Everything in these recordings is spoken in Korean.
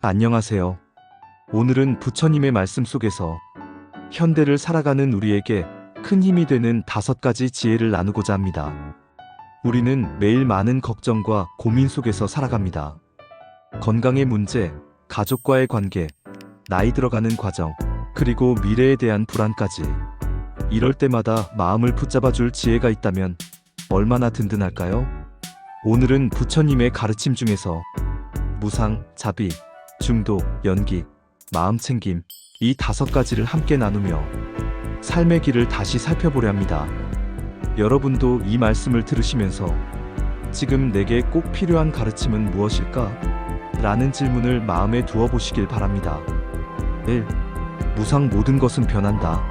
안녕하세요. 오늘은 부처님의 말씀 속에서 현대를 살아가는 우리에게 큰 힘이 되는 5가지 지혜를 나누고자 합니다. 우리는 매일 많은 걱정과 고민 속에서 살아갑니다. 건강의 문제, 가족과의 관계, 나이 들어가는 과정, 그리고 미래에 대한 불안까지. 이럴 때마다 마음을 붙잡아줄 지혜가 있다면 얼마나 든든할까요? 오늘은 부처님의 가르침 중에서 무상, 자비, 중도, 연기, 마음챙김, 이 5가지를 함께 나누며 삶의 길을 다시 살펴보려 합니다. 여러분도 이 말씀을 들으시면서 지금 내게 꼭 필요한 가르침은 무엇일까? 라는 질문을 마음에 두어 보시길 바랍니다. 1. 무상 모든 것은 변한다.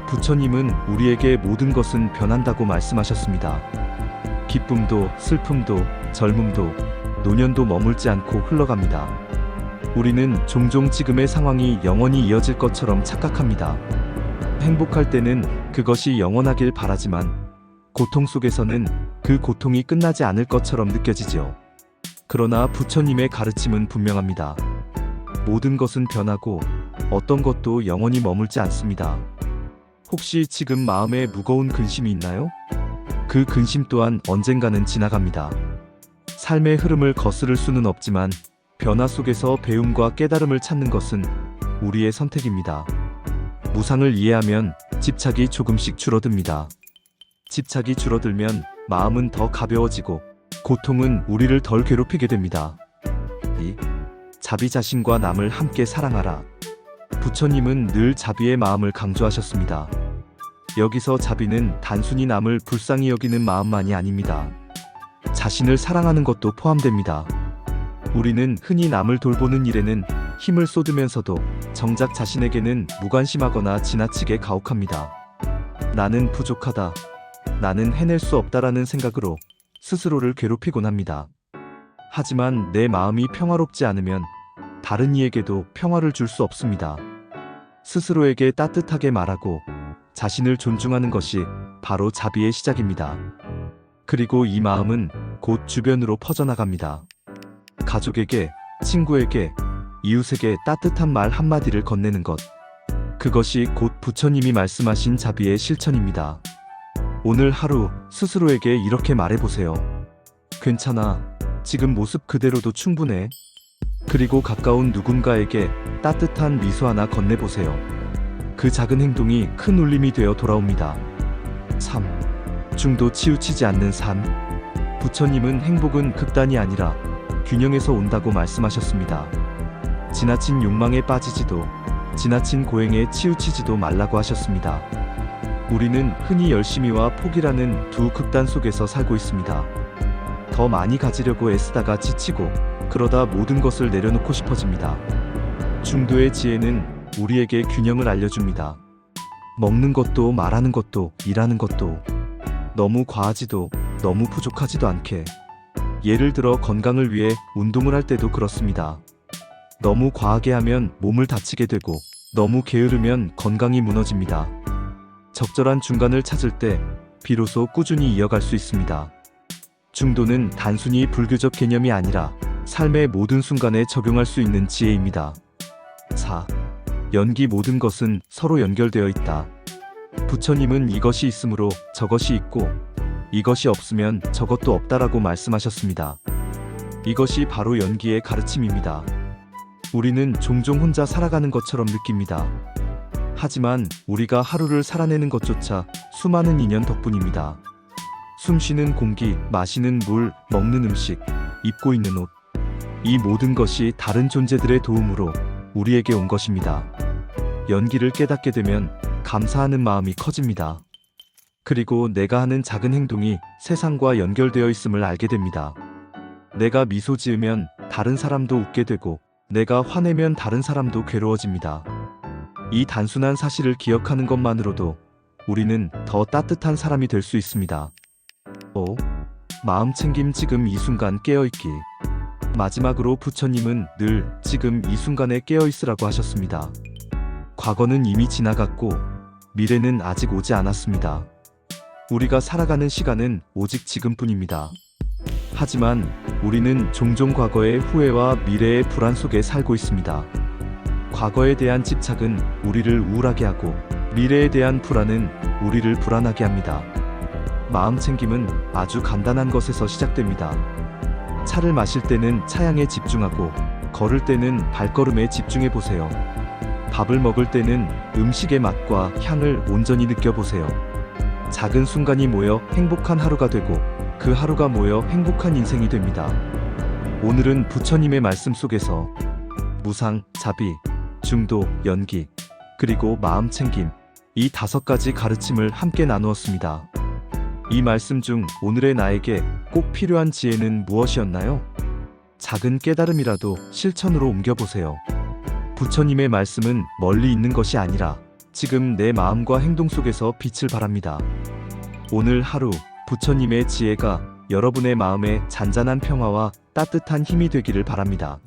부처님은 우리에게 모든 것은 변한다고 말씀하셨습니다. 기쁨도, 슬픔도, 젊음도, 노년도 머물지 않고 흘러갑니다. 우리는 종종 지금의 상황이 영원히 이어질 것처럼 착각합니다. 행복할 때는 그것이 영원하길 바라지만 고통 속에서는 그 고통이 끝나지 않을 것처럼 느껴지죠. 그러나 부처님의 가르침은 분명합니다. 모든 것은 변하고 어떤 것도 영원히 머물지 않습니다. 혹시 지금 마음에 무거운 근심이 있나요? 그 근심 또한 언젠가는 지나갑니다. 삶의 흐름을 거스를 수는 없지만 변화 속에서 배움과 깨달음을 찾는 것은 우리의 선택입니다. 무상을 이해하면 집착이 조금씩 줄어듭니다. 집착이 줄어들면 마음은 더 가벼워지고 고통은 우리를 덜 괴롭히게 됩니다. 2. 자비, 자신과 남을 함께 사랑하라. 부처님은 늘 자비의 마음을 강조하셨습니다. 여기서 자비는 단순히 남을 불쌍히 여기는 마음만이 아닙니다. 자신을 사랑하는 것도 포함됩니다. 우리는 흔히 남을 돌보는 일에는 힘을 쏟으면서도 정작 자신에게는 무관심하거나 지나치게 가혹합니다. 나는 부족하다, 나는 해낼 수 없다라는 생각으로 스스로를 괴롭히곤 합니다. 하지만 내 마음이 평화롭지 않으면 다른 이에게도 평화를 줄 수 없습니다. 스스로에게 따뜻하게 말하고 자신을 존중하는 것이 바로 자비의 시작입니다. 그리고 이 마음은 곧 주변으로 퍼져나갑니다. 가족에게, 친구에게, 이웃에게 따뜻한 말 한마디를 건네는 것. 그것이 곧 부처님이 말씀하신 자비의 실천입니다. 오늘 하루 스스로에게 이렇게 말해보세요. 괜찮아. 지금 모습 그대로도 충분해. 그리고 가까운 누군가에게 따뜻한 미소 하나 건네보세요. 그 작은 행동이 큰 울림이 되어 돌아옵니다. 3. 중도, 치우치지 않는 삶. 부처님은 행복은 극단이 아니라 균형에서 온다고 말씀하셨습니다. 지나친 욕망에 빠지지도, 지나친 고행에 치우치지도 말라고 하셨습니다. 우리는 흔히 열심히와 포기라는 두 극단 속에서 살고 있습니다. 더 많이 가지려고 애쓰다가 지치고, 그러다 모든 것을 내려놓고 싶어집니다. 중도의 지혜는 우리에게 균형을 알려줍니다. 먹는 것도, 말하는 것도, 일하는 것도 너무 과하지도 너무 부족하지도 않게. 예를 들어 건강을 위해 운동을 할 때도 그렇습니다. 너무 과하게 하면 몸을 다치게 되고 너무 게으르면 건강이 무너집니다. 적절한 중간을 찾을 때 비로소 꾸준히 이어갈 수 있습니다. 중도는 단순히 불교적 개념이 아니라 삶의 모든 순간에 적용할 수 있는 지혜입니다. 4. 연기, 모든 것은 서로 연결되어 있다. 부처님은 이것이 있으므로 저것이 있고 이것이 없으면 저것도 없다라고 말씀하셨습니다. 이것이 바로 연기의 가르침입니다. 우리는 종종 혼자 살아가는 것처럼 느낍니다. 하지만 우리가 하루를 살아내는 것조차 수많은 인연 덕분입니다. 숨쉬는 공기, 마시는 물, 먹는 음식, 입고 있는 옷. 이 모든 것이 다른 존재들의 도움으로 우리에게 온 것입니다. 연기를 깨닫게 되면 감사하는 마음이 커집니다. 그리고 내가 하는 작은 행동이 세상과 연결되어 있음을 알게 됩니다. 내가 미소 지으면 다른 사람도 웃게 되고 내가 화내면 다른 사람도 괴로워집니다. 이 단순한 사실을 기억하는 것만으로도 우리는 더 따뜻한 사람이 될 수 있습니다. 5. 마음챙김, 지금 이 순간 깨어있기. 마지막으로 부처님은 늘 지금 이 순간에 깨어있으라고 하셨습니다. 과거는 이미 지나갔고 미래는 아직 오지 않았습니다. 우리가 살아가는 시간은 오직 지금뿐입니다. 하지만 우리는 종종 과거의 후회와 미래의 불안 속에 살고 있습니다. 과거에 대한 집착은 우리를 우울하게 하고 미래에 대한 불안은 우리를 불안하게 합니다. 마음 챙김은 아주 간단한 것에서 시작됩니다. 차를 마실 때는 차향에 집중하고 걸을 때는 발걸음에 집중해 보세요. 밥을 먹을 때는 음식의 맛과 향을 온전히 느껴보세요. 작은 순간이 모여 행복한 하루가 되고 그 하루가 모여 행복한 인생이 됩니다. 오늘은 부처님의 말씀 속에서 무상, 자비, 중도, 연기, 그리고 마음 챙김, 이 5가지 가르침을 함께 나누었습니다. 이 말씀 중 오늘의 나에게 꼭 필요한 지혜는 무엇이었나요? 작은 깨달음이라도 실천으로 옮겨보세요. 부처님의 말씀은 멀리 있는 것이 아니라 지금 내 마음과 행동 속에서 빛을 발합니다. 오늘 하루 부처님의 지혜가 여러분의 마음에 잔잔한 평화와 따뜻한 힘이 되기를 바랍니다.